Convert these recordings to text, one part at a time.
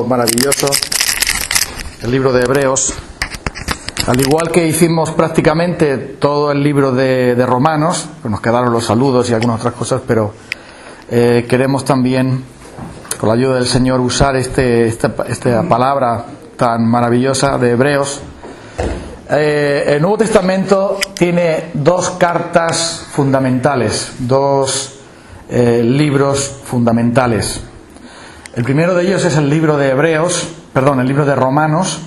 Maravilloso, el libro de Hebreos, al igual que hicimos prácticamente todo el libro de Romanos, nos quedaron los saludos y algunas otras cosas, pero queremos también, con la ayuda del Señor, usar esta palabra tan maravillosa de Hebreos. El Nuevo Testamento tiene dos cartas fundamentales, dos libros fundamentales. El primero de ellos es el libro de el libro de Romanos.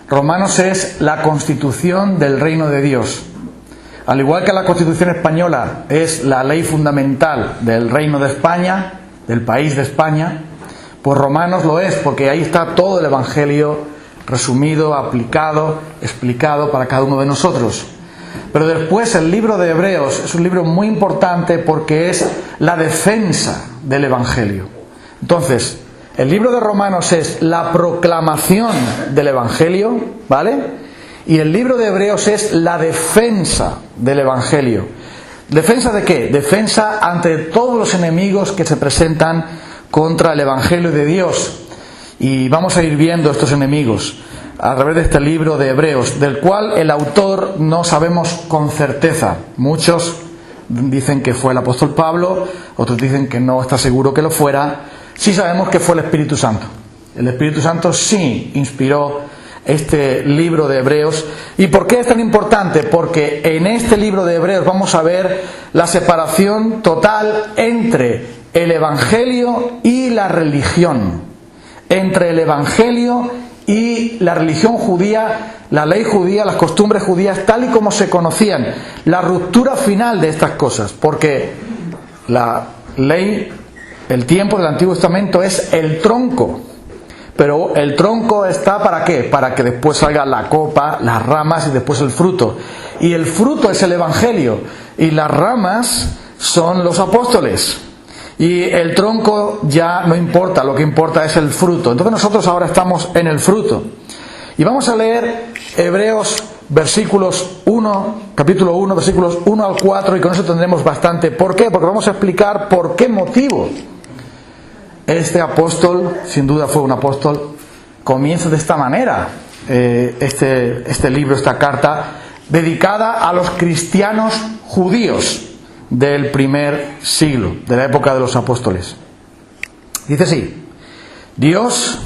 Romanos es la constitución del reino de Dios. Al igual que la Constitución española es la ley fundamental del reino de España, del país de España, pues Romanos lo es, porque ahí está todo el Evangelio resumido, aplicado, explicado para cada uno de nosotros. Pero después el libro de Hebreos es un libro muy importante porque es la defensa del Evangelio. Entonces, el libro de Romanos es la proclamación del Evangelio, ¿vale? Y el libro de Hebreos es la defensa del Evangelio. ¿Defensa de qué? Defensa ante todos los enemigos que se presentan contra el Evangelio de Dios. Y vamos a ir viendo estos enemigos a través de este libro de Hebreos, del cual el autor no sabemos con certeza. Muchos dicen que fue el apóstol Pablo, otros dicen que no está seguro que lo fuera. Sí sabemos que fue el Espíritu Santo. El Espíritu Santo sí inspiró este libro de Hebreos. ¿Y por qué es tan importante? Porque en este libro de Hebreos vamos a ver la separación total entre el Evangelio y la religión. Entre el Evangelio y la religión judía, la ley judía, las costumbres judías, tal y como se conocían. La ruptura final de estas cosas. Porque la ley, el tiempo del Antiguo Testamento es el tronco. Pero el tronco está ¿para qué? Para que después salga la copa, las ramas y después el fruto. Y el fruto es el Evangelio. Y las ramas son los apóstoles. Y el tronco ya no importa, lo que importa es el fruto. Entonces nosotros ahora estamos en el fruto. Y vamos a leer Hebreos capítulo 1, versículos 1 al 4, y con eso tendremos bastante. ¿Por qué? Porque vamos a explicar por qué motivo este apóstol, sin duda fue un apóstol, comienza de esta manera este libro, esta carta, dedicada a los cristianos judíos del primer siglo, de la época de los apóstoles. Dice así: Dios,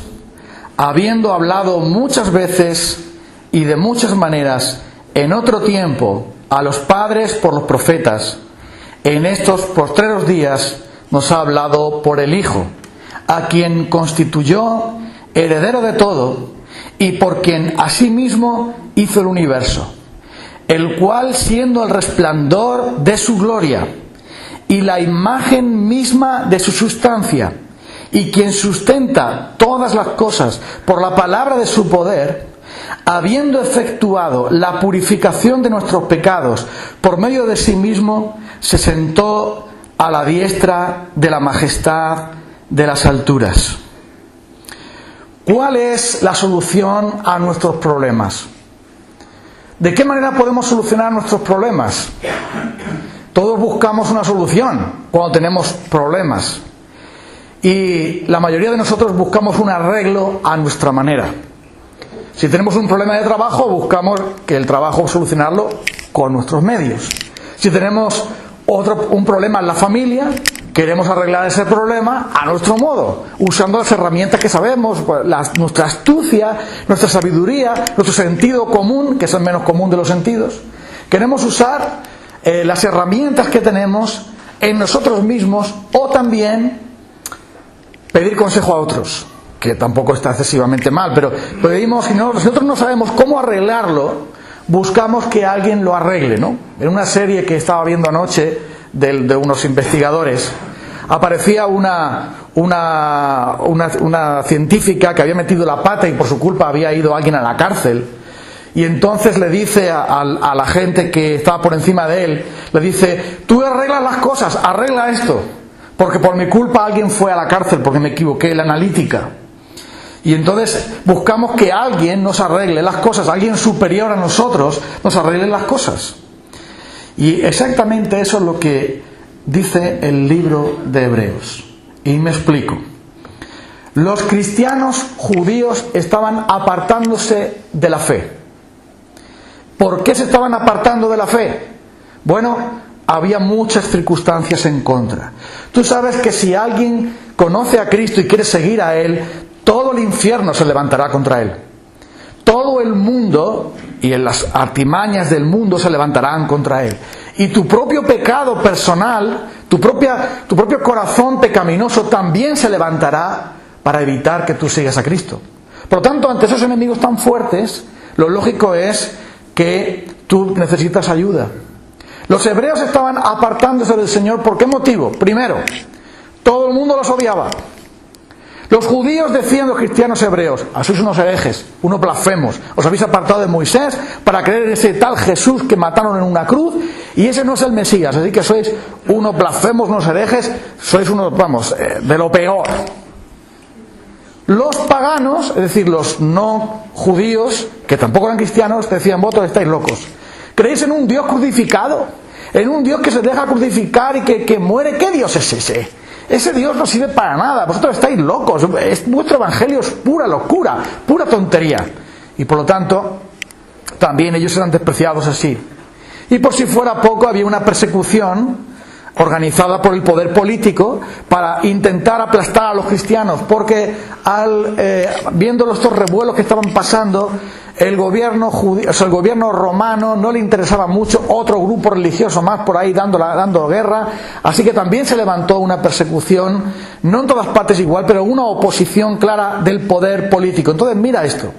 habiendo hablado muchas veces y de muchas maneras en otro tiempo a los padres por los profetas, en estos postreros días nos ha hablado por el Hijo, a quien constituyó heredero de todo y por quien asimismo hizo el universo, el cual, siendo el resplandor de su gloria y la imagen misma de su sustancia, y quien sustenta todas las cosas por la palabra de su poder, habiendo efectuado la purificación de nuestros pecados por medio de sí mismo, se sentó a la diestra de la majestad de las alturas. ¿Cuál es la solución a nuestros problemas? ¿De qué manera podemos solucionar nuestros problemas? Todos buscamos una solución cuando tenemos problemas. Y la mayoría de nosotros buscamos un arreglo a nuestra manera. Si tenemos un problema de trabajo, buscamos que el trabajo solucionarlo con nuestros medios. Si tenemos un problema en la familia, queremos arreglar ese problema a nuestro modo, usando las herramientas que sabemos, nuestra astucia, nuestra sabiduría, nuestro sentido común, que es el menos común de los sentidos. Queremos usar las herramientas que tenemos en nosotros mismos, o también pedir consejo a otros, que tampoco está excesivamente mal, pero pedimos, si nosotros no sabemos cómo arreglarlo, buscamos que alguien lo arregle, ¿no? En una serie que estaba viendo anoche de unos investigadores, aparecía una científica que había metido la pata y por su culpa había ido alguien a la cárcel, y entonces le dice a la gente que estaba por encima de él, le dice: tú arreglas las cosas, arregla esto, porque por mi culpa alguien fue a la cárcel porque me equivoqué en la analítica. Y entonces buscamos que alguien nos arregle las cosas, alguien superior a nosotros nos arregle las cosas. Y exactamente eso es lo que dice el libro de Hebreos. Y me explico. Los cristianos judíos estaban apartándose de la fe. ¿Por qué se estaban apartando de la fe? Bueno, había muchas circunstancias en contra. Tú sabes que si alguien conoce a Cristo y quiere seguir a Él, todo el infierno se levantará contra Él. Todo el mundo y en las artimañas del mundo se levantarán contra Él. Y tu propio pecado personal, tu propio corazón pecaminoso también se levantará para evitar que tú sigas a Cristo. Por lo tanto, ante esos enemigos tan fuertes, lo lógico es que tú necesitas ayuda. Los hebreos estaban apartándose del Señor. ¿Por qué motivo? Primero, todo el mundo los odiaba. Los judíos decían, los cristianos hebreos: sois unos herejes, unos blasfemos, os habéis apartado de Moisés para creer en ese tal Jesús que mataron en una cruz, y ese no es el Mesías, así que sois unos blasfemos, unos herejes, sois unos, de lo peor. Los paganos, es decir, los no judíos, que tampoco eran cristianos, decían: vosotros estáis locos. ¿Creéis en un Dios crucificado? ¿En un Dios que se deja crucificar y que muere? ¿Qué Dios es ese? Ese Dios no sirve para nada, vosotros estáis locos, vuestro evangelio es pura locura, pura tontería. Y por lo tanto, también ellos eran despreciados así. Y por si fuera poco, había una persecución organizada por el poder político para intentar aplastar a los cristianos, porque viendo estos revuelos que estaban pasando, el gobierno romano no le interesaba mucho otro grupo religioso más por ahí dando guerra, así que también se levantó una persecución, no en todas partes igual, pero una oposición clara del poder político. Entonces mira esto,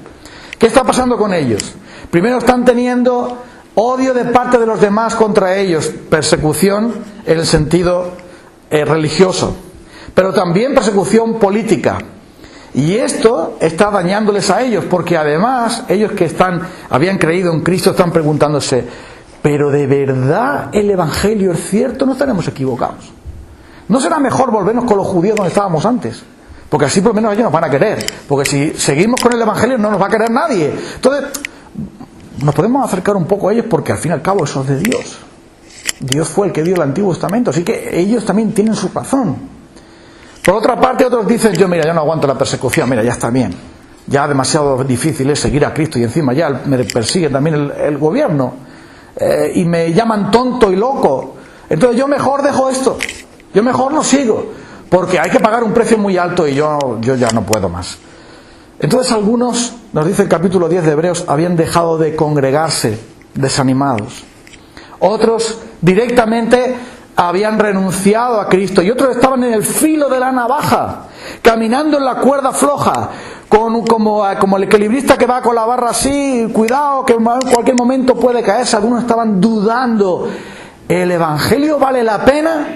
¿qué está pasando con ellos? Primero, están teniendo odio de parte de los demás contra ellos, persecución en el sentido religioso, pero también persecución política. Y esto está dañándoles a ellos, porque además ellos que habían creído en Cristo están preguntándose: ¿pero de verdad el Evangelio es cierto? ¿No estaremos equivocados? ¿No será mejor volvernos con los judíos donde estábamos antes? Porque así por lo menos ellos nos van a querer, porque si seguimos con el Evangelio no nos va a querer nadie. Entonces nos podemos acercar un poco a ellos, porque al fin y al cabo eso es de Dios. Dios fue el que dio el Antiguo Testamento, así que ellos también tienen su razón. Por otra parte, otros dicen: yo no aguanto la persecución, ya está bien, ya demasiado difícil es seguir a Cristo, y encima ya me persigue también el gobierno, y me llaman tonto y loco, entonces yo mejor dejo esto, yo mejor no sigo, porque hay que pagar un precio muy alto y yo ya no puedo más. Entonces algunos, nos dice el capítulo 10 de Hebreos, habían dejado de congregarse desanimados. Otros directamente habían renunciado a Cristo, y otros estaban en el filo de la navaja, caminando en la cuerda floja, como el equilibrista que va con la barra así, cuidado que en cualquier momento puede caerse. Algunos estaban dudando: ¿el Evangelio vale la pena?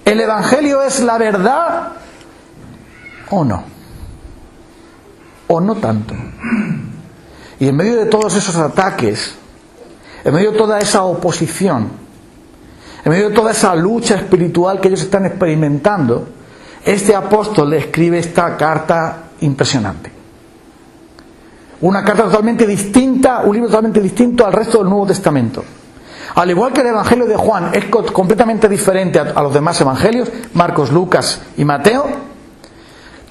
¿El Evangelio es la verdad? ¿O no? ¿O no tanto? Y en medio de todos esos ataques, en medio de toda esa oposición, en medio de toda esa lucha espiritual que ellos están experimentando, este apóstol le escribe esta carta impresionante. Una carta totalmente distinta, un libro totalmente distinto al resto del Nuevo Testamento. Al igual que el Evangelio de Juan es completamente diferente a los demás evangelios, Marcos, Lucas y Mateo,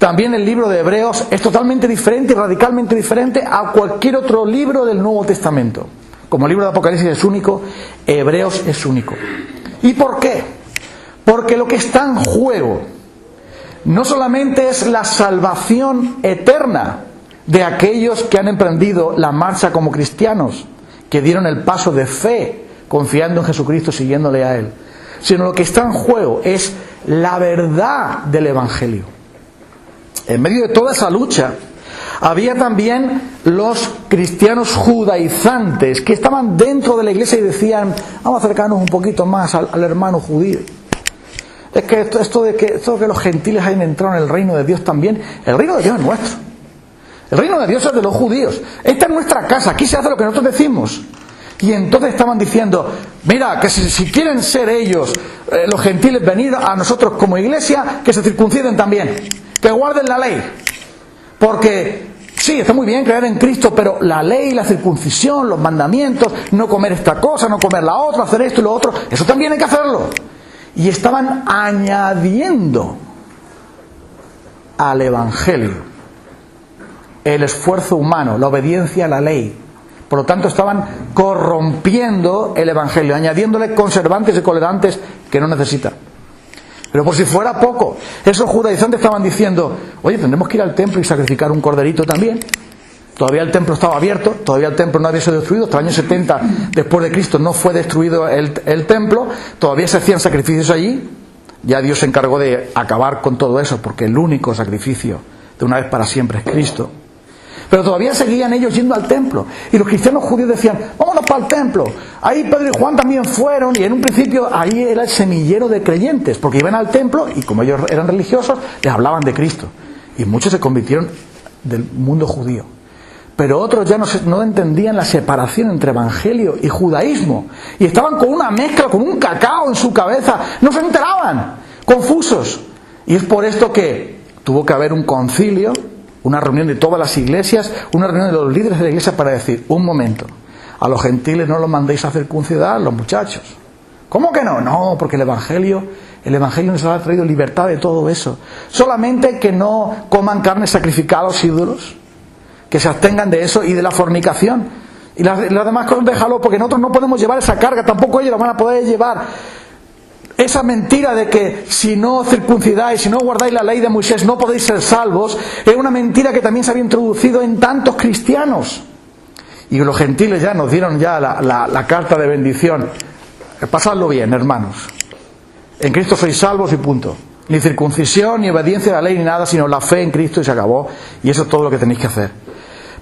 también el libro de Hebreos es totalmente diferente y radicalmente diferente a cualquier otro libro del Nuevo Testamento. Como el libro de Apocalipsis es único, Hebreos es único. ¿Y por qué? Porque lo que está en juego no solamente es la salvación eterna de aquellos que han emprendido la marcha como cristianos, que dieron el paso de fe, confiando en Jesucristo, siguiéndole a Él, sino lo que está en juego es la verdad del Evangelio. En medio de toda esa lucha, había también los cristianos judaizantes que estaban dentro de la iglesia y decían: vamos a acercarnos un poquito más al hermano judío. Es que esto de que los gentiles hayan entrado en el reino de Dios también, el reino de Dios es nuestro. El reino de Dios es de los judíos. Esta es nuestra casa, aquí se hace lo que nosotros decimos. Y entonces estaban diciendo: mira, que si quieren ser ellos, los gentiles, venir a nosotros como iglesia, que se circunciden también, que guarden la ley. Porque sí, está muy bien creer en Cristo, pero la ley, la circuncisión, los mandamientos, no comer esta cosa, no comer la otra, hacer esto y lo otro, eso también hay que hacerlo. Y estaban añadiendo al Evangelio, el esfuerzo humano, la obediencia a la ley. Por lo tanto, estaban corrompiendo el Evangelio, añadiéndole conservantes y colorantes que no necesita. Pero por si fuera poco, esos judaizantes estaban diciendo: oye, tendremos que ir al templo y sacrificar un corderito también. Todavía el templo estaba abierto, todavía el templo no había sido destruido. Hasta el año 70 después de Cristo no fue destruido el templo. Todavía se hacían sacrificios allí. Ya Dios se encargó de acabar con todo eso, porque el único sacrificio de una vez para siempre es Cristo. Pero todavía seguían ellos yendo al templo. Y los cristianos judíos decían: vámonos para el templo. Ahí Pedro y Juan también fueron. Y en un principio ahí era el semillero de creyentes, porque iban al templo y como ellos eran religiosos, les hablaban de Cristo. Y muchos se convirtieron del mundo judío. Pero otros ya no entendían la separación entre evangelio y judaísmo. Y estaban con una mezcla, con un cacao en su cabeza. No se enteraban, confusos. Y es por esto que tuvo que haber un concilio, una reunión de todas las iglesias, una reunión de los líderes de la iglesia para decir: un momento, a los gentiles no los mandéis a circuncidar, los muchachos. ¿Cómo que no? No, porque el Evangelio nos ha traído libertad de todo eso. Solamente que no coman carne sacrificada a los ídolos, que se abstengan de eso y de la fornicación. Y las demás cosas déjalo, porque nosotros no podemos llevar esa carga, tampoco ellos la van a poder llevar. Esa mentira de que si no circuncidáis, si no guardáis la ley de Moisés, no podéis ser salvos, es una mentira que también se había introducido en tantos cristianos. Y los gentiles ya nos dieron ya la carta de bendición. Pasadlo bien, hermanos. En Cristo sois salvos y punto. Ni circuncisión, ni obediencia a la ley, ni nada, sino la fe en Cristo y se acabó. Y eso es todo lo que tenéis que hacer.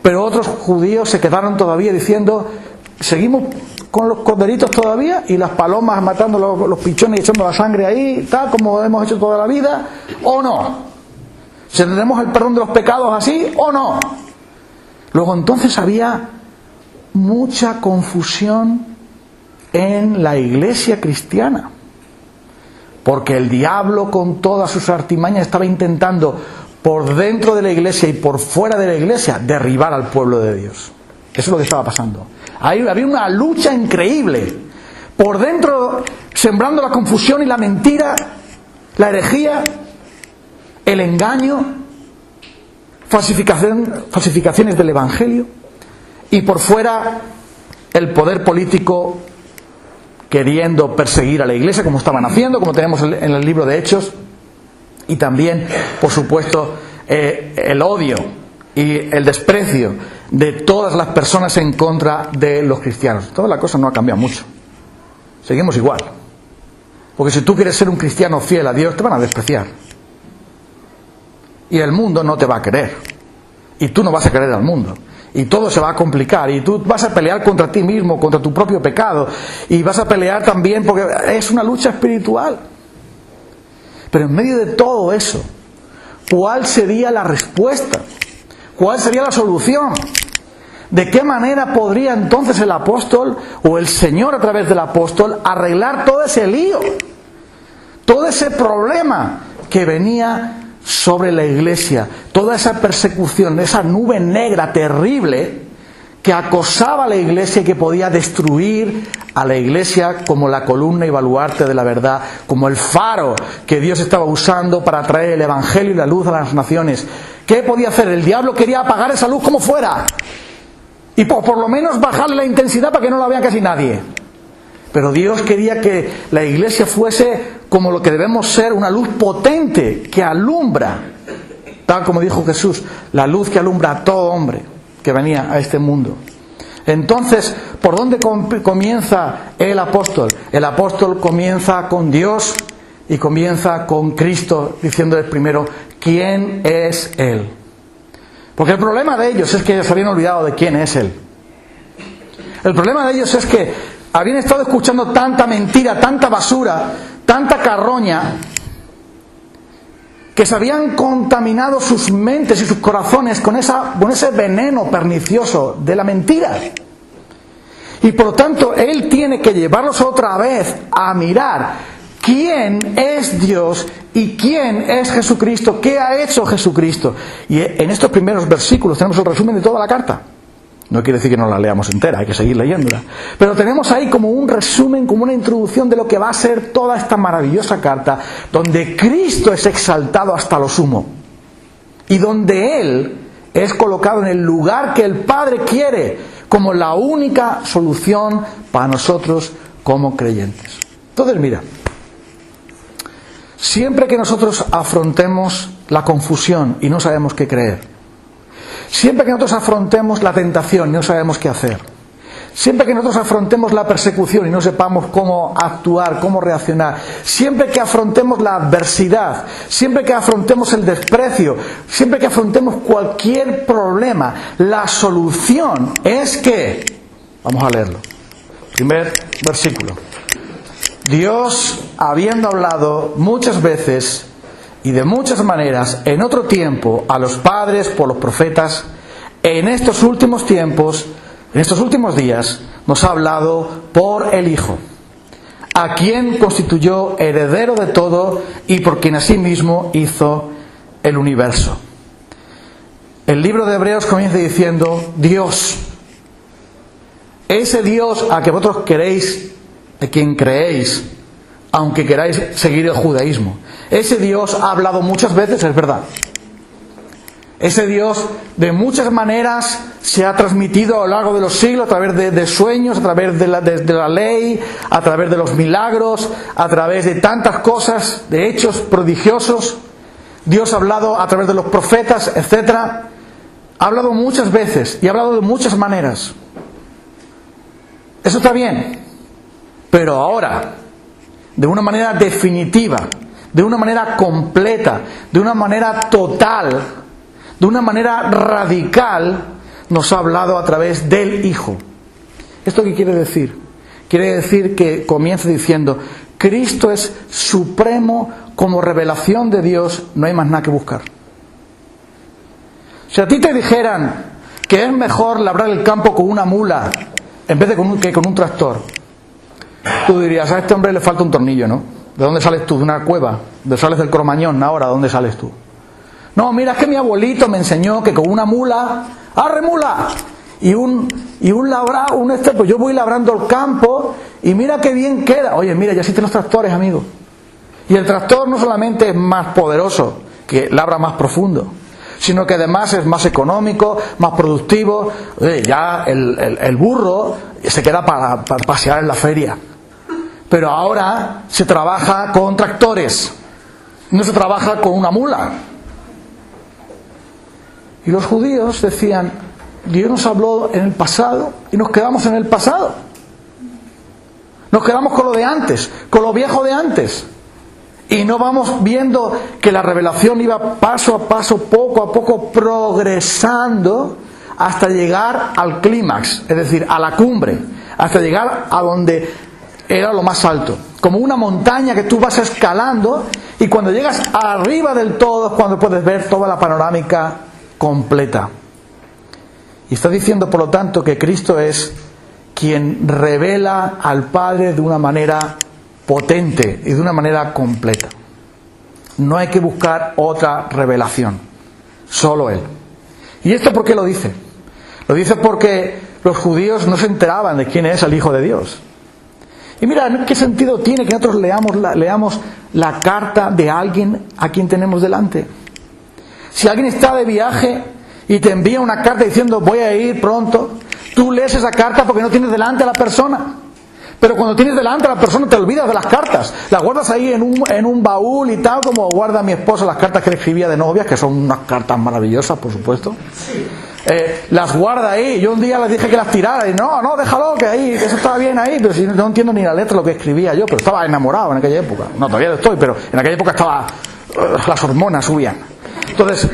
Pero otros judíos se quedaron todavía diciendo: seguimos con los corderitos todavía y las palomas matando los pichones y echando la sangre ahí, tal como hemos hecho toda la vida, ¿o no? ¿Tendremos el perdón de los pecados así o no? Luego entonces había mucha confusión en la iglesia cristiana, porque el diablo con todas sus artimañas estaba intentando por dentro de la iglesia y por fuera de la iglesia derribar al pueblo de Dios. Eso es lo que estaba pasando. Había una lucha increíble. Por dentro, sembrando la confusión y la mentira, la herejía, el engaño, falsificaciones del Evangelio. Y por fuera, el poder político queriendo perseguir a la iglesia, como estaban haciendo, como tenemos en el libro de Hechos. Y también, por supuesto, el odio y el desprecio de todas las personas en contra de los cristianos. Toda la cosa no ha cambiado mucho. Seguimos igual. Porque si tú quieres ser un cristiano fiel a Dios, te van a despreciar. Y el mundo no te va a querer. Y tú no vas a querer al mundo. Y todo se va a complicar. Y tú vas a pelear contra ti mismo, contra tu propio pecado. Y vas a pelear también porque es una lucha espiritual. Pero en medio de todo eso, ¿cuál sería la respuesta? ¿Cuál sería la solución? ¿De qué manera podría entonces el apóstol o el Señor a través del apóstol arreglar todo ese lío? Todo ese problema que venía sobre la iglesia, toda esa persecución, esa nube negra terrible que acosaba a la iglesia y que podía destruir a la iglesia como la columna y baluarte de la verdad, como el faro que Dios estaba usando para traer el Evangelio y la luz a las naciones. ¿Qué podía hacer? El diablo quería apagar esa luz como fuera y por lo menos bajarle la intensidad para que no la vea casi nadie. Pero Dios quería que la iglesia fuese como lo que debemos ser, una luz potente que alumbra, tal como dijo Jesús, la luz que alumbra a todo hombre que venía a este mundo. Entonces, ¿por dónde comienza el apóstol? El apóstol comienza con Dios y comienza con Cristo, diciéndoles primero quién es Él. Porque el problema de ellos es que se habían olvidado de quién es Él. El problema de ellos es que habían estado escuchando tanta mentira, tanta basura, tanta carroña, que se habían contaminado sus mentes y sus corazones con ese veneno pernicioso de la mentira. Y por lo tanto, Él tiene que llevarlos otra vez a mirar quién es Dios y quién es Jesucristo, qué ha hecho Jesucristo. Y en estos primeros versículos tenemos el resumen de toda la carta. No quiere decir que no la leamos entera, hay que seguir leyéndola. Pero tenemos ahí como un resumen, como una introducción de lo que va a ser toda esta maravillosa carta, donde Cristo es exaltado hasta lo sumo. y donde Él es colocado en el lugar que el Padre quiere, como la única solución para nosotros como creyentes. Entonces, mira, siempre que nosotros afrontemos la confusión y no sabemos qué creer, siempre que nosotros afrontemos la tentación y no sabemos qué hacer, siempre que nosotros afrontemos la persecución y no sepamos cómo actuar, cómo reaccionar, siempre que afrontemos la adversidad, siempre que afrontemos el desprecio, siempre que afrontemos cualquier problema, la solución es que, vamos a leerlo, primer versículo. Dios, habiendo hablado muchas veces y de muchas maneras en otro tiempo a los padres por los profetas, en estos últimos tiempos, en estos últimos días, nos ha hablado por el Hijo, a quien constituyó heredero de todo y por quien asimismo hizo el universo. El libro de Hebreos comienza diciendo Dios, ese Dios a que vosotros queréis, a quien creéis, aunque queráis seguir el judaísmo. Ese Dios ha hablado muchas veces, es verdad. Ese Dios de muchas maneras se ha transmitido a lo largo de los siglos, a través de sueños, a través de la ley, a través de los milagros, a través de tantas cosas, de hechos prodigiosos. Dios ha hablado a través de los profetas, etc. Ha hablado muchas veces y ha hablado de muchas maneras. Eso está bien. Pero ahora, de una manera definitiva, de una manera completa, de una manera total, de una manera radical, nos ha hablado a través del Hijo. ¿Esto qué quiere decir? Quiere decir que comienza diciendo, Cristo es supremo como revelación de Dios, no hay más nada que buscar. Si a ti te dijeran que es mejor labrar el campo con una mula en vez de con un tractor, tú dirías, a este hombre le falta un tornillo, ¿no? ¿De dónde sales tú? ¿De una cueva? ¿De sales del Cromañón ahora? ¿De dónde sales tú? No, mira, es que mi abuelito me enseñó que con una mula, ¡arre mula! Y un pues yo voy labrando el campo y mira qué bien queda. Oye, mira, ya existen los tractores, amigo. Y el tractor no solamente es más poderoso, que labra más profundo, sino que además es más económico, más productivo. Oye, ya el burro se queda para pasear en la feria. Pero ahora se trabaja con tractores, no se trabaja con una mula. Y los judíos decían, Dios nos habló en el pasado y nos quedamos en el pasado. Nos quedamos con lo de antes, con lo viejo de antes. Y no vamos viendo que la revelación iba paso a paso, poco a poco, progresando hasta llegar al clímax, es decir, a la cumbre, hasta llegar a donde era lo más alto. Como una montaña que tú vas escalando y cuando llegas arriba del todo es cuando puedes ver toda la panorámica completa. Y está diciendo, por lo tanto, que Cristo es quien revela al Padre de una manera potente y de una manera completa. No hay que buscar otra revelación, solo Él. ¿Y esto por qué lo dice? Lo dice porque los judíos no se enteraban de quién es el Hijo de Dios. Y mira, ¿qué sentido tiene que nosotros leamos la carta de alguien a quien tenemos delante? Si alguien está de viaje y te envía una carta diciendo voy a ir pronto, tú lees esa carta porque no tienes delante a la persona. Pero cuando tienes delante a la persona te olvidas de las cartas. Las guardas ahí en un baúl y tal, como guarda mi esposa las cartas que le escribía de novias, que son unas cartas maravillosas, por supuesto. Las guarda ahí. Yo un día les dije que las tirara y no, déjalo, que ahí, eso estaba bien ahí, pero si no entiendo ni la letra lo que escribía yo, pero estaba enamorado en aquella época. No, todavía lo estoy, pero en aquella época las hormonas subían. Entonces,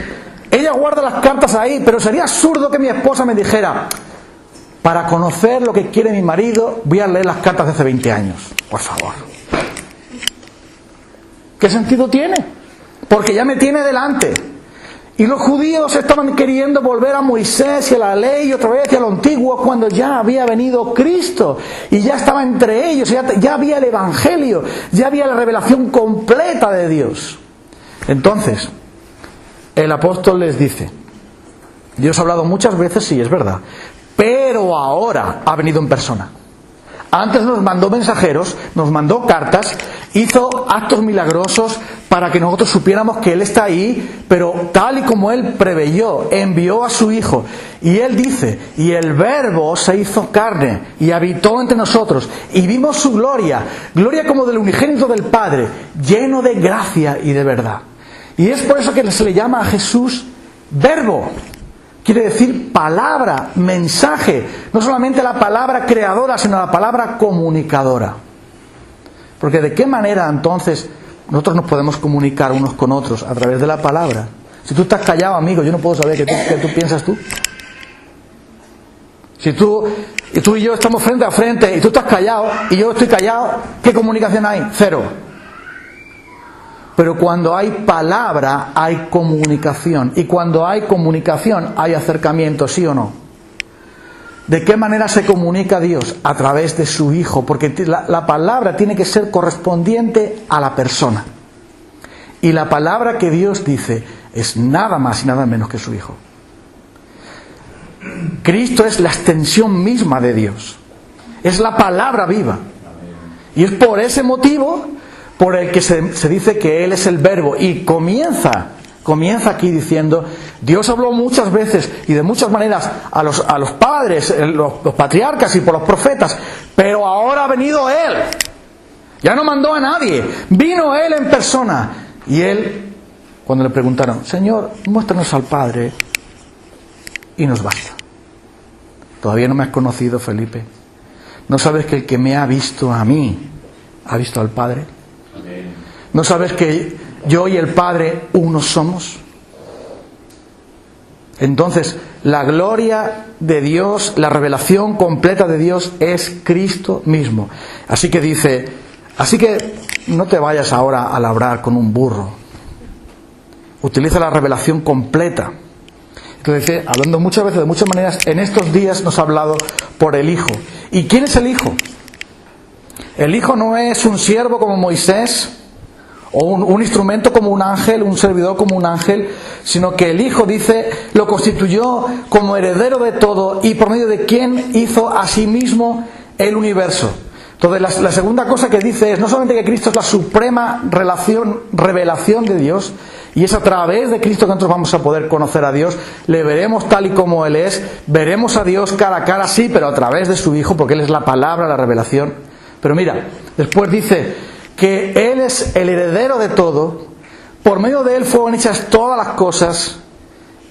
ella guarda las cartas ahí, pero sería absurdo que mi esposa me dijera, para conocer lo que quiere mi marido, voy a leer las cartas de hace 20 años. Por favor. ¿Qué sentido tiene? Porque ya me tiene delante. Y los judíos estaban queriendo volver a Moisés y a la ley y otra vez y a lo antiguo cuando ya había venido Cristo. Y ya estaba entre ellos, ya había el Evangelio, ya había la revelación completa de Dios. Entonces, el apóstol les dice, Dios ha hablado muchas veces, sí, es verdad, pero ahora ha venido en persona. Antes nos mandó mensajeros, nos mandó cartas, hizo actos milagrosos para que nosotros supiéramos que Él está ahí, pero tal y como Él preveyó, envió a su Hijo. Y Él dice, y el Verbo se hizo carne y habitó entre nosotros, y vimos su gloria, gloria como del unigénito del Padre, lleno de gracia y de verdad. Y es por eso que se le llama a Jesús Verbo. Quiere decir palabra, mensaje, no solamente la palabra creadora, sino la palabra comunicadora. Porque ¿de qué manera entonces nosotros nos podemos comunicar unos con otros? A través de la palabra. Si tú estás callado, amigo, yo no puedo saber qué tú piensas tú. Si tú y yo estamos frente a frente y tú estás callado y yo estoy callado, ¿qué comunicación hay? Cero. Pero cuando hay palabra, hay comunicación. Y cuando hay comunicación, hay acercamiento, ¿sí o no? ¿De qué manera se comunica Dios? A través de su Hijo. Porque la palabra tiene que ser correspondiente a la persona. Y la palabra que Dios dice es nada más y nada menos que su Hijo. Cristo es la extensión misma de Dios. Es la palabra viva. Y es por ese motivo por el que se dice que Él es el Verbo. Y comienza aquí diciendo, Dios habló muchas veces y de muchas maneras a los padres, los patriarcas y por los profetas, pero ahora ha venido Él. Ya no mandó a nadie, vino Él en persona. Y Él, cuando le preguntaron, Señor, muéstranos al Padre y nos basta. Todavía no me has conocido, Felipe. ¿No sabes que el que me ha visto a mí ha visto al Padre? ¿No sabes que yo y el Padre uno somos? Entonces, la gloria de Dios, la revelación completa de Dios es Cristo mismo. Así que no te vayas ahora a labrar con un burro. Utiliza la revelación completa. Entonces, hablando muchas veces, de muchas maneras, en estos días nos ha hablado por el Hijo. ¿Y quién es el Hijo? El Hijo no es un siervo como Moisés, o un instrumento como un ángel, un servidor como un ángel, sino que el Hijo, dice, lo constituyó como heredero de todo y por medio de quien hizo a sí mismo el universo. Entonces la segunda cosa que dice es no solamente que Cristo es la suprema revelación de Dios, y es a través de Cristo que nosotros vamos a poder conocer a Dios, le veremos tal y como Él es, veremos a Dios cara a cara, sí, pero a través de su Hijo, porque Él es la palabra, la revelación. Pero mira, después dice que Él es el heredero de todo, por medio de Él fueron hechas todas las cosas,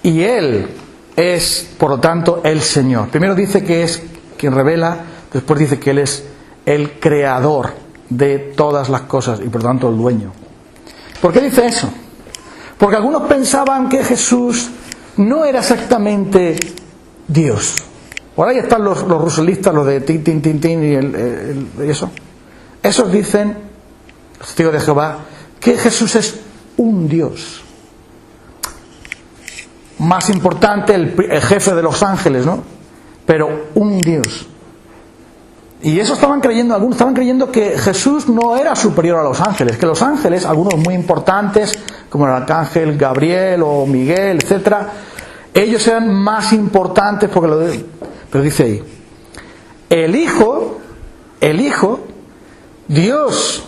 y Él es, por lo tanto, el Señor. Primero dice que es quien revela, después dice que Él es el creador de todas las cosas, y por lo tanto el dueño. ¿Por qué dice eso? Porque algunos pensaban que Jesús no era exactamente Dios. Por ahí están los ruselistas, los de tin, tin, tin, tin y eso. Esos dicen, los testigos de Jehová, que Jesús es un Dios. Más importante, el jefe de los ángeles, ¿no? Pero un Dios. Y eso algunos estaban creyendo que Jesús no era superior a los ángeles, que los ángeles, algunos muy importantes, como el arcángel Gabriel o Miguel, etcétera, ellos eran más importantes pero dice ahí, el Hijo, Dios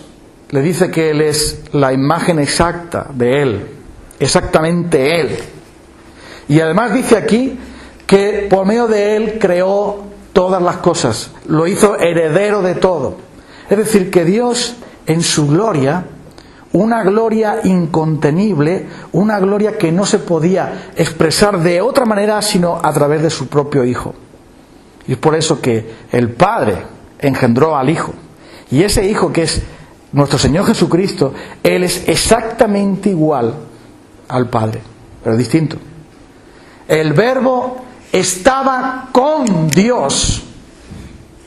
le dice que Él es la imagen exacta de Él, exactamente Él. Y además dice aquí que por medio de Él creó todas las cosas, lo hizo heredero de todo. Es decir, que Dios en su gloria, una gloria incontenible, una gloria que no se podía expresar de otra manera sino a través de su propio Hijo. Y es por eso que el Padre engendró al Hijo. Y ese Hijo, que es nuestro Señor Jesucristo, Él es exactamente igual al Padre, pero distinto. El Verbo estaba con Dios.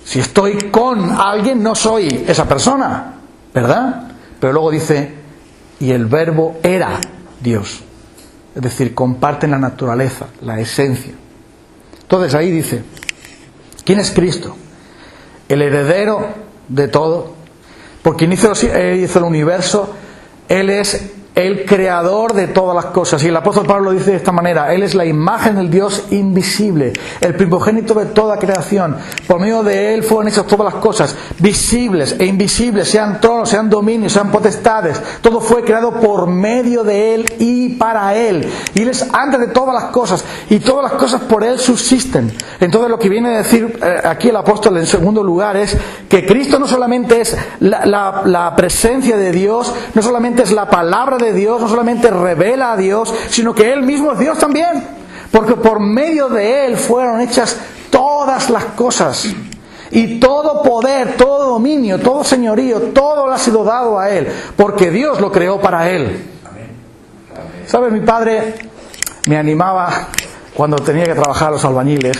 Si estoy con alguien, no soy esa persona, ¿verdad? Pero luego dice, y el Verbo era Dios. Es decir, comparten la naturaleza, la esencia. Entonces ahí dice, ¿quién es Cristo? El heredero de todo. Por quien hizo el universo, Él es el creador de todas las cosas. Y el apóstol Pablo lo dice de esta manera: Él es la imagen del Dios invisible, el primogénito de toda creación. Por medio de Él fueron hechas todas las cosas, visibles e invisibles, sean tronos, sean dominios, sean potestades. Todo fue creado por medio de Él y para Él. Y Él es antes de todas las cosas, y todas las cosas por Él subsisten. Entonces lo que viene a decir aquí el apóstol en segundo lugar es que Cristo no solamente es la presencia de Dios, no solamente es la palabra de Dios, no solamente revela a Dios, sino que Él mismo es Dios también, porque por medio de Él fueron hechas todas las cosas, y todo poder, todo dominio, todo señorío, todo le ha sido dado a Él, porque Dios lo creó para Él. ¿Sabes? Mi padre me animaba cuando tenía que trabajar a los albañiles,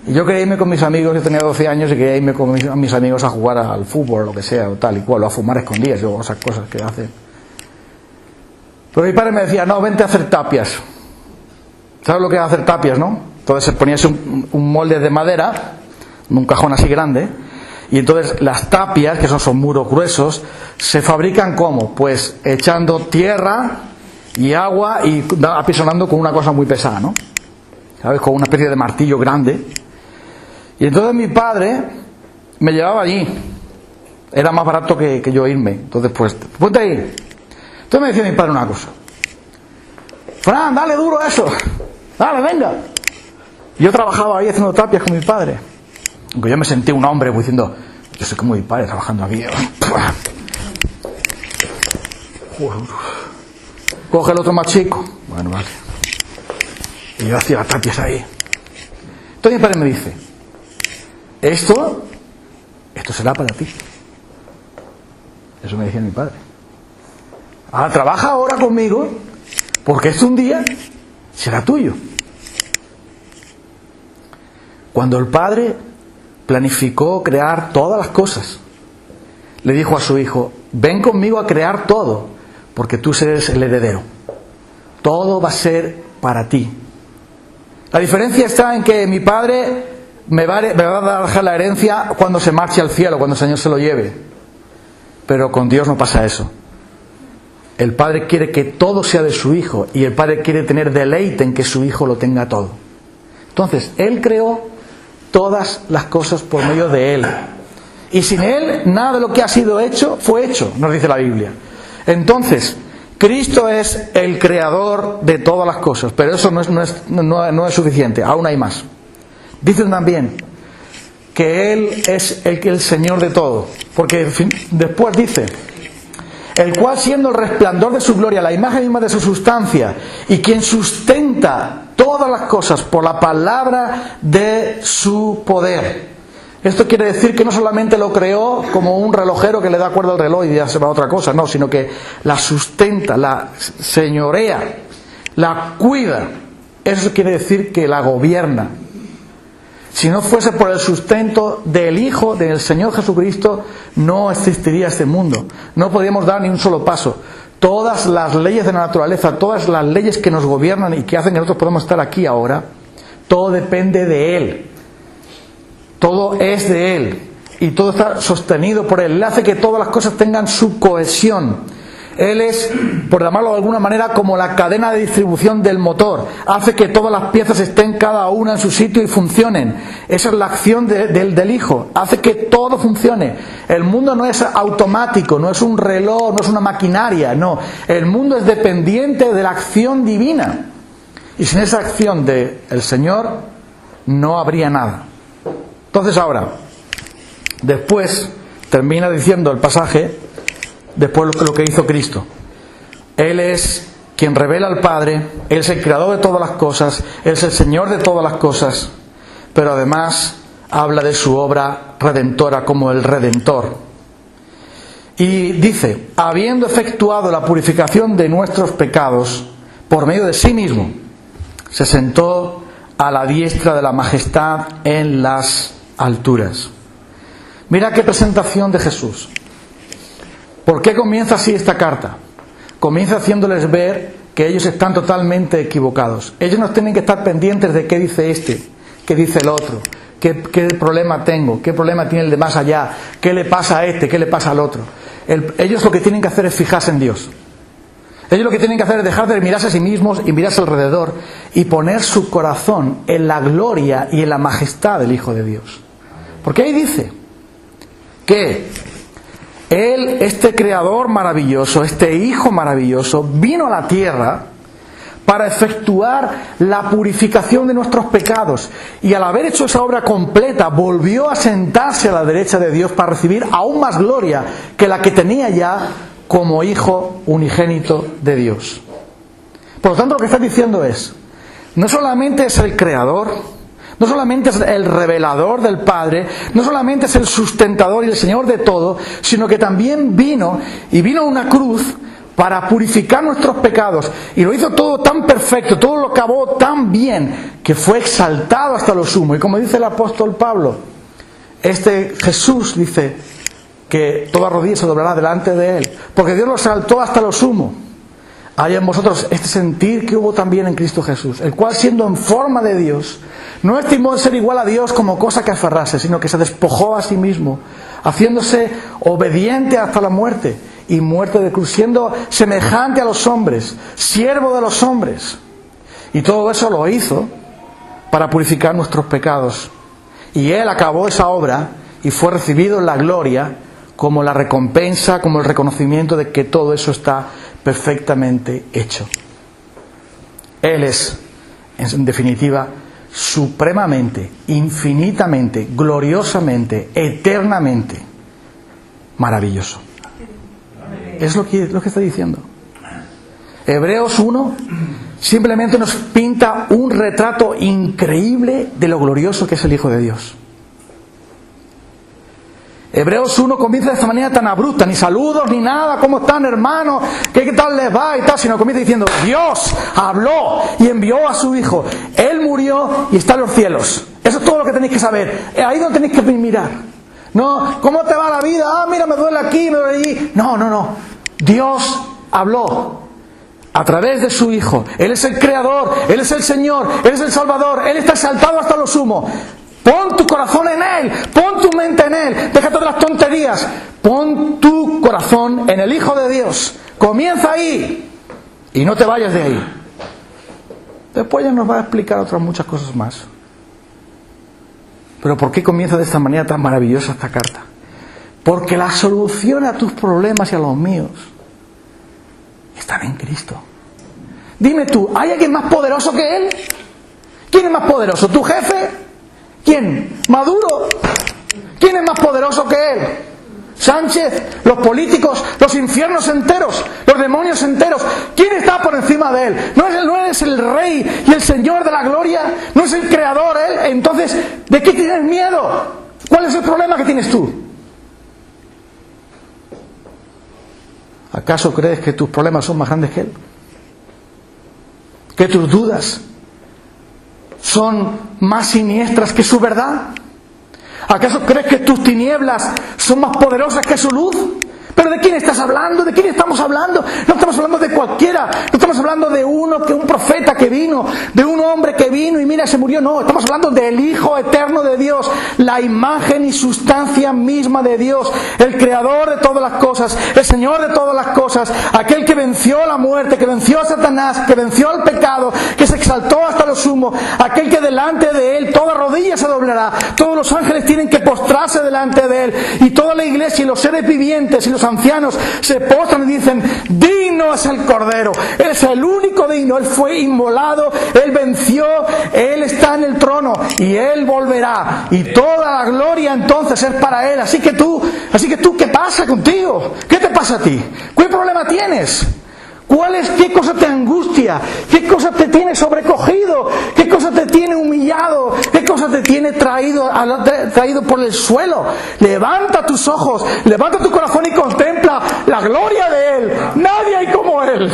y yo quería irme con mis amigos. Yo tenía 12 años y quería irme con mis amigos a jugar al fútbol o lo que sea, o tal y cual, o a fumar escondidas, o esas cosas que hacen. Pero mi padre me decía: no, vente a hacer tapias. ¿Sabes lo que es hacer tapias, no? Entonces se ponía un molde de madera, un cajón así grande, y entonces las tapias, que son muros gruesos, se fabrican ¿cómo? Pues echando tierra y agua y apisonando con una cosa muy pesada, ¿no? ¿Sabes? Con una especie de martillo grande. Y entonces mi padre me llevaba allí. Era más barato que yo irme. Entonces, pues, ponte ahí. Entonces me decía mi padre una cosa: Fran, dale duro a eso. Dale, venga. Y yo trabajaba ahí haciendo tapias con mi padre. Aunque yo me sentí un hombre pues, diciendo: yo soy como mi padre trabajando aquí. Coge el otro más chico. Bueno, vale. Y yo hacía las tapias ahí. Entonces mi padre me dice: esto será para ti. Eso me decía mi padre. Trabaja ahora conmigo, porque esto un día será tuyo. Cuando el padre planificó crear todas las cosas, le dijo a su hijo: ven conmigo a crear todo, porque tú eres el heredero. Todo va a ser para ti. La diferencia está en que mi padre me va a dejar la herencia cuando se marche al cielo, cuando el Señor se lo lleve. Pero con Dios no pasa eso. El Padre quiere que todo sea de su Hijo, y el Padre quiere tener deleite en que su Hijo lo tenga todo. Entonces, Él creó todas las cosas por medio de Él. Y sin Él, nada de lo que ha sido hecho, fue hecho, nos dice la Biblia. Entonces, Cristo es el creador de todas las cosas, pero eso no es suficiente, aún hay más. Dicen también que Él es el Señor de todo, porque después dice: el cual, siendo el resplandor de su gloria, la imagen misma de su sustancia, y quien sustenta todas las cosas por la palabra de su poder. Esto quiere decir que no solamente lo creó como un relojero que le da cuerda al reloj y ya se va a otra cosa, no, sino que la sustenta, la señorea, la cuida. Eso quiere decir que la gobierna. Si no fuese por el sustento del Hijo, del Señor Jesucristo, no existiría este mundo. No podríamos dar ni un solo paso. Todas las leyes de la naturaleza, todas las leyes que nos gobiernan y que hacen que nosotros podamos estar aquí ahora, todo depende de Él. Todo es de Él. Y todo está sostenido por Él. Él hace que todas las cosas tengan su cohesión. Él es, por llamarlo de alguna manera, como la cadena de distribución del motor. Hace que todas las piezas estén cada una en su sitio y funcionen. Esa es la acción del Hijo. Hace que todo funcione. El mundo no es automático, no es un reloj, no es una maquinaria, no. El mundo es dependiente de la acción divina. Y sin esa acción del Señor no habría nada. Entonces ahora, después termina diciendo el pasaje, después lo que hizo Cristo. Él es quien revela al Padre, Él es el creador de todas las cosas, Él es el Señor de todas las cosas, pero además habla de su obra redentora como el Redentor. Y dice: habiendo efectuado la purificación de nuestros pecados por medio de sí mismo, se sentó a la diestra de la majestad en las alturas. Mira qué presentación de Jesús. ¿Por qué comienza así esta carta? Comienza haciéndoles ver que ellos están totalmente equivocados. Ellos no tienen que estar pendientes de qué dice este, qué dice el otro, qué problema tengo, qué problema tiene el de más allá, qué le pasa a este, qué le pasa al otro. Ellos lo que tienen que hacer es fijarse en Dios. Ellos lo que tienen que hacer es dejar de mirarse a sí mismos y mirarse alrededor y poner su corazón en la gloria y en la majestad del Hijo de Dios. Porque ahí dice que Él, este Creador maravilloso, este Hijo maravilloso, vino a la tierra para efectuar la purificación de nuestros pecados, y al haber hecho esa obra completa volvió a sentarse a la derecha de Dios para recibir aún más gloria que la que tenía ya como Hijo unigénito de Dios. Por lo tanto, lo que está diciendo es, no solamente es el Creador, no solamente es el revelador del Padre, no solamente es el sustentador y el Señor de todo, sino que también vino a una cruz para purificar nuestros pecados, y lo hizo todo tan perfecto, todo lo acabó tan bien, que fue exaltado hasta lo sumo. Y como dice el apóstol Pablo, este Jesús dice que toda rodilla se doblará delante de Él, porque Dios lo exaltó hasta lo sumo. Hay en vosotros este sentir que hubo también en Cristo Jesús, el cual, siendo en forma de Dios, no estimó ser igual a Dios como cosa que aferrarse, sino que se despojó a sí mismo, haciéndose obediente hasta la muerte, y muerte de cruz, siendo semejante a los hombres, siervo de los hombres. Y todo eso lo hizo para purificar nuestros pecados. Y Él acabó esa obra y fue recibido en la gloria como la recompensa, como el reconocimiento de que todo eso está perfectamente hecho. Él es, en definitiva, supremamente, infinitamente, gloriosamente, eternamente maravilloso. Es lo que está diciendo. Hebreos 1 simplemente nos pinta un retrato increíble de lo glorioso que es el Hijo de Dios. Hebreos 1 comienza de esta manera tan abrupta, ni saludos ni nada, ¿cómo están, hermanos? ¿Qué tal les va? Y tal, sino comienza diciendo, Dios habló y envió a su Hijo. Él murió y está en los cielos. Eso es todo lo que tenéis que saber. Ahí es donde tenéis que mirar. No, ¿cómo te va la vida? Ah, mira, me duele aquí, me duele allí. No. Dios habló a través de su Hijo. Él es el Creador, Él es el Señor, Él es el Salvador, Él está exaltado hasta lo sumo. Pon tu corazón en Él, pon tu mente en Él, deja todas las tonterías, pon tu corazón en el Hijo de Dios. Comienza ahí y no te vayas de ahí. Después ya nos va a explicar otras muchas cosas más. Pero ¿por qué comienza de esta manera tan maravillosa esta carta? Porque la solución a tus problemas y a los míos están en Cristo. Dime tú, ¿hay alguien más poderoso que Él? ¿Quién es más poderoso? ¿Tu jefe? ¿Quién? ¿Maduro? ¿Quién es más poderoso que Él? ¿Sánchez? ¿Los políticos? ¿Los infiernos enteros? ¿Los demonios enteros? ¿Quién está por encima de Él? ¿No es el Rey y el Señor de la gloria? ¿No es el Creador Él? Entonces, ¿de qué tienes miedo? ¿Cuál es el problema que tienes tú? ¿Acaso crees que tus problemas son más grandes que Él? ¿Que tus dudas son más siniestras que su verdad? ¿Acaso crees que tus tinieblas son más poderosas que su luz? ¿Pero de quién estás hablando? ¿De quién estamos hablando? No estamos hablando de cualquiera. No estamos hablando de un profeta que vino, de un hombre que vino y mira, se murió. No, estamos hablando del Hijo eterno de Dios, la imagen y sustancia misma de Dios, el Creador de todas las cosas, el Señor de todas las cosas, aquel que venció la muerte, que venció a Satanás, que venció al pecado, que se exaltó hasta lo sumo, aquel que delante de Él toda rodilla se doblará, todos los ángeles tienen que postrarse delante de Él, y toda la iglesia y los seres vivientes y los ancianos se postran y dicen, digno es el Cordero, Él es el único digno, Él fue inmolado, Él venció, Él está en el trono y Él volverá, y toda la gloria entonces es para Él. Así que tú, ¿qué pasa contigo? ¿Qué te pasa a ti? ¿Qué problema tienes? ¿Qué cosa te angustia? ¿Qué cosa te tiene sobrecogido? ¿Qué cosa te tiene humillado? ¿Qué cosa te tiene traído por el suelo? Levanta tus ojos, levanta tu corazón y contempla la gloria de Él. Nadie hay como Él.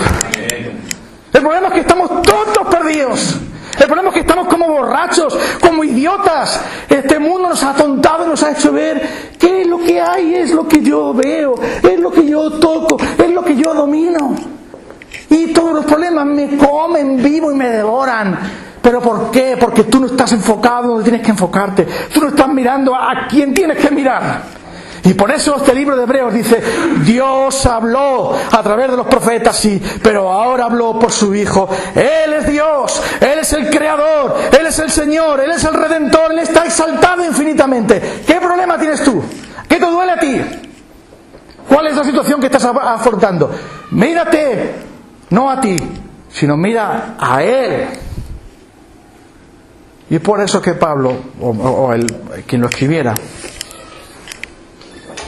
El problema es que estamos todos perdidos. El problema es que estamos como borrachos, como idiotas. Este mundo nos ha atontado y nos ha hecho ver que es lo que hay, es lo que yo veo, es lo que yo toco, es lo que yo domino. Y todos los problemas me comen vivo y me devoran. ¿Pero por qué? Porque tú no estás enfocado donde tienes que enfocarte. Tú no estás mirando a quién tienes que mirar. Y por eso este libro de Hebreos dice, Dios habló a través de los profetas, sí, pero ahora habló por su Hijo. Él es Dios, Él es el Creador, Él es el Señor, Él es el Redentor, Él está exaltado infinitamente. ¿Qué problema tienes tú? ¿Qué te duele a ti? ¿Cuál es la situación que estás afrontando? Mírate, no a ti, sino mira a Él. Y es por eso que Pablo, o quien lo escribiera,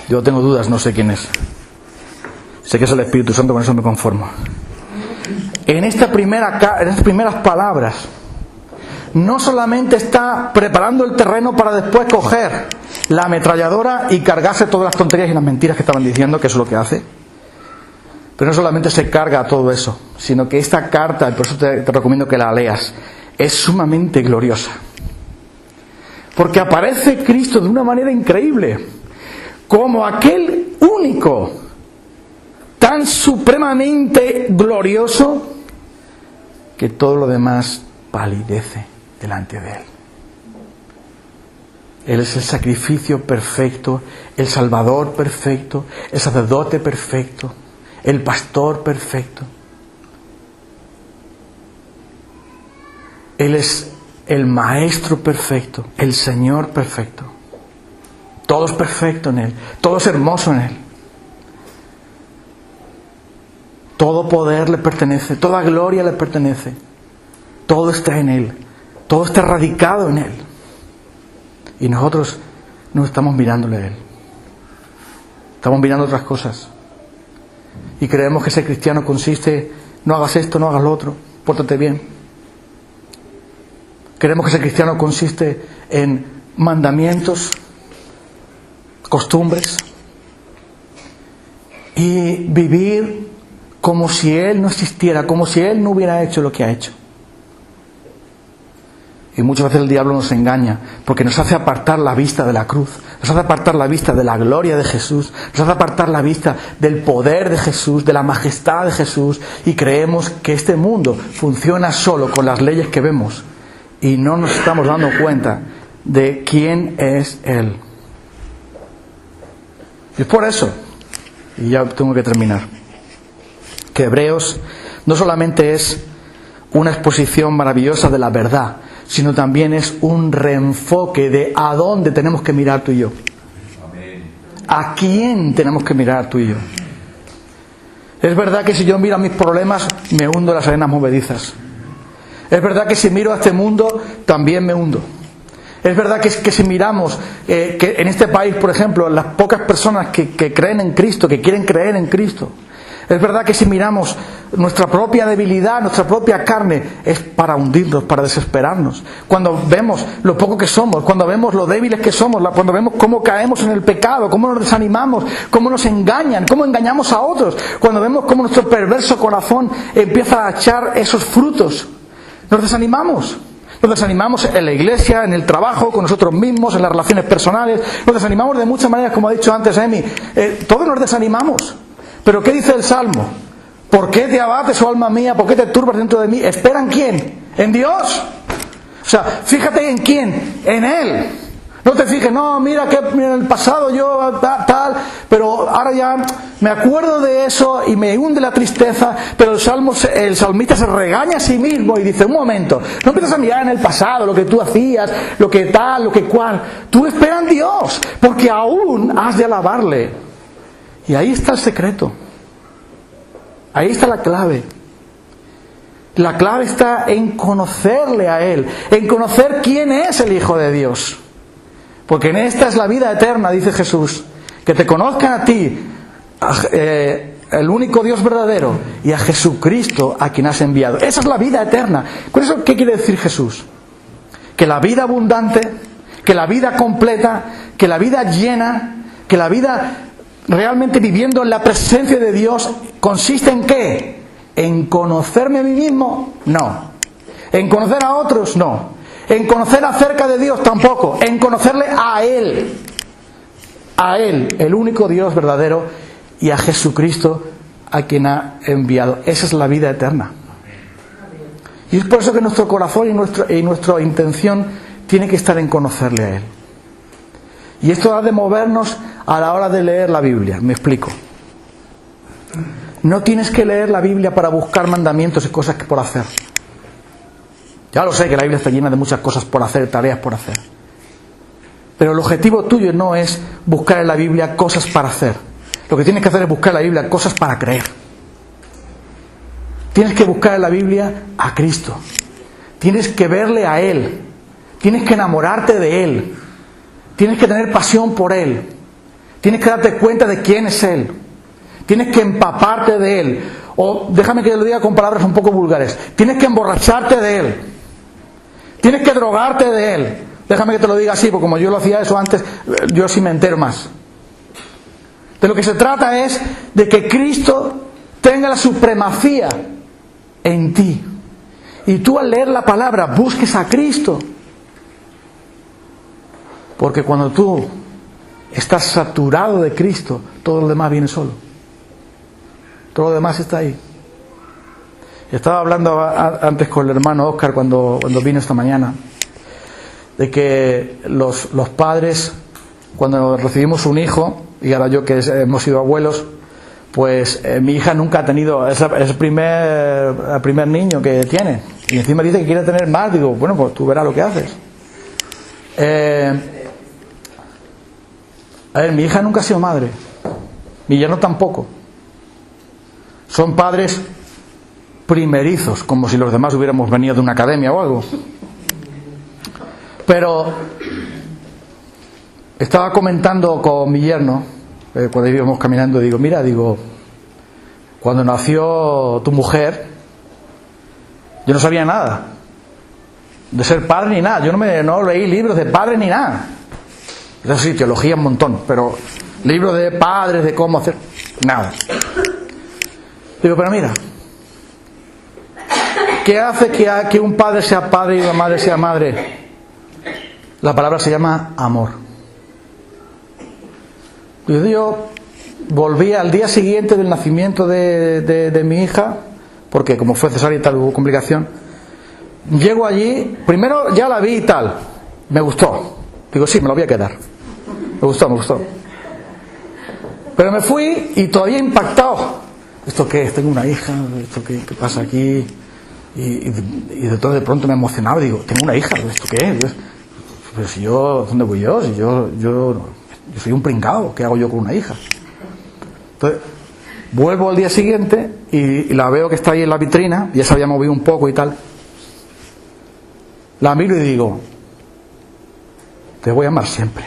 yo tengo dudas, no sé quién es. Sé que es el Espíritu Santo, con eso me conformo. En estas primeras palabras, no solamente está preparando el terreno para después coger la ametralladora y cargarse todas las tonterías y las mentiras que estaban diciendo, que eso es lo que hace. Pero no solamente se carga todo eso, sino que esta carta, y por eso te recomiendo que la leas, es sumamente gloriosa. Porque aparece Cristo de una manera increíble, como aquel único, tan supremamente glorioso, que todo lo demás palidece delante de Él. Él es el sacrificio perfecto, el Salvador perfecto, el sacerdote perfecto, el pastor perfecto. Él es el Maestro perfecto, el Señor perfecto. Todo es perfecto en Él, todo es hermoso en Él. Todo poder le pertenece, toda gloria le pertenece. Todo está en Él, todo está radicado en Él. Y nosotros no estamos mirándole a Él. Estamos mirando otras cosas. Y creemos que ser cristiano consiste, no hagas esto, no hagas lo otro, pórtate bien. Creemos que ser cristiano consiste en mandamientos, costumbres, y vivir como si Él no existiera, como si Él no hubiera hecho lo que ha hecho. Y muchas veces el diablo nos engaña, porque nos hace apartar la vista de la cruz, nos hace apartar la vista de la gloria de Jesús, nos hace apartar la vista del poder de Jesús, de la majestad de Jesús, y creemos que este mundo funciona solo con las leyes que vemos, y no nos estamos dando cuenta de quién es Él. Y es por eso, y ya tengo que terminar, que Hebreos no solamente es una exposición maravillosa de la verdad, sino también es un reenfoque de a dónde tenemos que mirar tú y yo. ¿A quién tenemos que mirar tú y yo? Es verdad que si yo miro a mis problemas, me hundo en las arenas movedizas. Es verdad que si miro a este mundo, también me hundo. Es verdad que si miramos que en este país, por ejemplo, las pocas personas que creen en Cristo, que quieren creer en Cristo, es verdad que si miramos nuestra propia debilidad, nuestra propia carne, es para hundirnos, para desesperarnos. Cuando vemos lo poco que somos, cuando vemos lo débiles que somos, cuando vemos cómo caemos en el pecado, cómo nos desanimamos, cómo nos engañan, cómo engañamos a otros, cuando vemos cómo nuestro perverso corazón empieza a echar esos frutos, nos desanimamos. Nos desanimamos en la iglesia, en el trabajo, con nosotros mismos, en las relaciones personales. Nos desanimamos de muchas maneras, como ha dicho antes Emi. Todos nos desanimamos. Pero ¿qué dice el Salmo? ¿Por qué te abates, oh alma mía? ¿Por qué te turbas dentro de mí? ¿Espera en quién? ¿En Dios? O sea, fíjate en quién, en Él. No te fijes, no, mira que en el pasado yo tal, pero ahora ya me acuerdo de eso y me hunde la tristeza. Pero el salmista se regaña a sí mismo y dice, un momento, no empiezas a mirar en el pasado lo que tú hacías, lo que tal, lo que cual. Tú espera en Dios, porque aún has de alabarle. Y ahí está el secreto. Ahí está la clave. La clave está en conocerle a Él, en conocer quién es el Hijo de Dios. Porque en esta es la vida eterna, dice Jesús, que te conozcan a ti, el único Dios verdadero, y a Jesucristo a quien has enviado. Esa es la vida eterna. ¿Con eso qué quiere decir Jesús? Que la vida abundante, que la vida completa, que la vida llena, que la vida realmente viviendo en la presencia de Dios, ¿consiste en qué? ¿En conocerme a mí mismo? No. ¿En conocer a otros? No. ¿En conocer acerca de Dios? Tampoco. En conocerle a Él. A Él, el único Dios verdadero, y a Jesucristo a quien ha enviado. Esa es la vida eterna. Y es por eso que nuestro corazón y nuestra intención tiene que estar en conocerle a Él. Y esto ha de movernos a la hora de leer la Biblia. Me explico. No tienes que leer la Biblia para buscar mandamientos y cosas por hacer. Ya lo sé que la Biblia está llena de muchas cosas por hacer, tareas por hacer. Pero el objetivo tuyo no es buscar en la Biblia cosas para hacer. Lo que tienes que hacer es buscar en la Biblia cosas para creer. Tienes que buscar en la Biblia a Cristo. Tienes que verle a Él. Tienes que enamorarte de Él. Tienes que tener pasión por Él. Tienes que darte cuenta de quién es Él. Tienes que empaparte de Él. O déjame que lo diga con palabras un poco vulgares. Tienes que emborracharte de Él. Tienes que drogarte de Él. Déjame que te lo diga así, porque como yo lo hacía eso antes, yo sí me entero más. De lo que se trata es de que Cristo tenga la supremacía en ti. Y tú al leer la palabra busques a Cristo. Porque cuando tú estás saturado de Cristo, todo lo demás viene solo. Todo lo demás está ahí. Estaba hablando antes con el hermano Óscar cuando vino esta mañana, de que los padres, cuando recibimos un hijo, y ahora yo que hemos sido abuelos, pues mi hija nunca ha tenido, es el primer niño que tiene, y encima dice que quiere tener más. Digo, bueno, pues tú verás lo que haces. A ver, mi hija nunca ha sido madre, mi yerno tampoco. Son padres primerizos, como si los demás hubiéramos venido de una academia o algo. Pero estaba comentando con mi yerno, cuando íbamos caminando, digo, mira, cuando nació tu mujer, yo no sabía nada de ser padre ni nada. Yo no leí libros de padres ni nada. Eso sí, teología un montón, pero libros de padres, de cómo hacer, nada. Digo, pero mira, ¿qué hace que un padre sea padre y una madre sea madre? La palabra se llama amor. Yo volví al día siguiente del nacimiento de mi hija, porque como fue cesárea y tal, hubo complicación. Llego allí, primero ya la vi y tal, me gustó. Digo, sí, me lo voy a quedar. Me gustó. Pero me fui y todavía impactado. ¿Esto qué es? Tengo una hija, ¿esto qué pasa aquí? Y de pronto me emocionaba, digo, tengo una hija, ¿esto qué es? Pero si yo, ¿dónde voy yo? Si yo soy un pringao, ¿qué hago yo con una hija? Entonces, vuelvo al día siguiente y la veo que está ahí en la vitrina, ya se había movido un poco y tal. La miro y digo, te voy a amar siempre.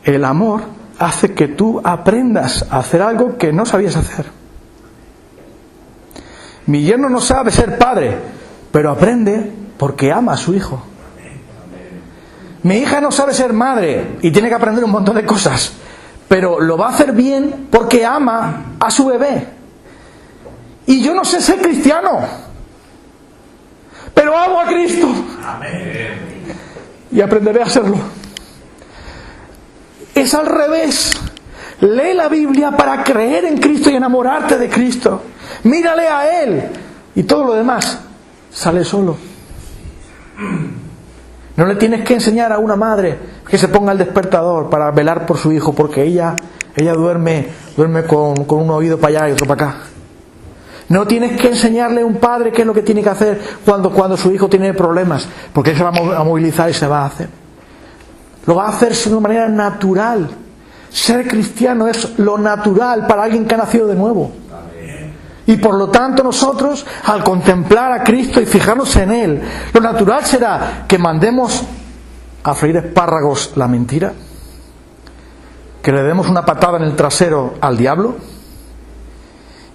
El amor hace que tú aprendas a hacer algo que no sabías hacer. Mi yerno no sabe ser padre, pero aprende porque ama a su hijo. Mi hija no sabe ser madre y tiene que aprender un montón de cosas, pero lo va a hacer bien porque ama a su bebé. Y yo no sé ser cristiano, pero amo a Cristo. Y aprenderé a hacerlo. Es al revés. Lee la Biblia para creer en Cristo y enamorarte de Cristo. Mírale a Él y todo lo demás sale solo. No le tienes que enseñar a una madre que se ponga el despertador para velar por su hijo, porque ella duerme con un oído para allá y otro para acá. No tienes que enseñarle a un padre qué es lo que tiene que hacer cuando su hijo tiene problemas, porque él se va a movilizar y se va a hacer. Lo va a hacer de una manera natural. Ser cristiano es lo natural para alguien que ha nacido de nuevo. Y por lo tanto nosotros, al contemplar a Cristo y fijarnos en Él, lo natural será que mandemos a freír espárragos la mentira, que le demos una patada en el trasero al diablo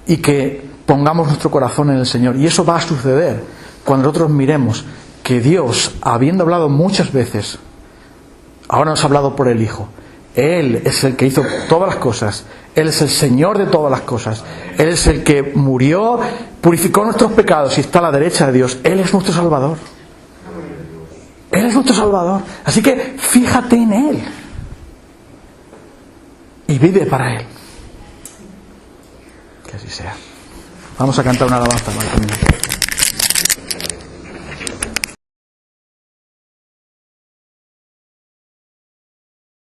y que pongamos nuestro corazón en el Señor. Y eso va a suceder cuando nosotros miremos que Dios, habiendo hablado muchas veces, ahora nos ha hablado por el Hijo. Él es el que hizo todas las cosas. Él es el Señor de todas las cosas. Él es el que murió, purificó nuestros pecados y está a la derecha de Dios. Él es nuestro Salvador. Él es nuestro Salvador. Así que fíjate en Él y vive para Él. Que así sea. Vamos a cantar una alabanza para terminar.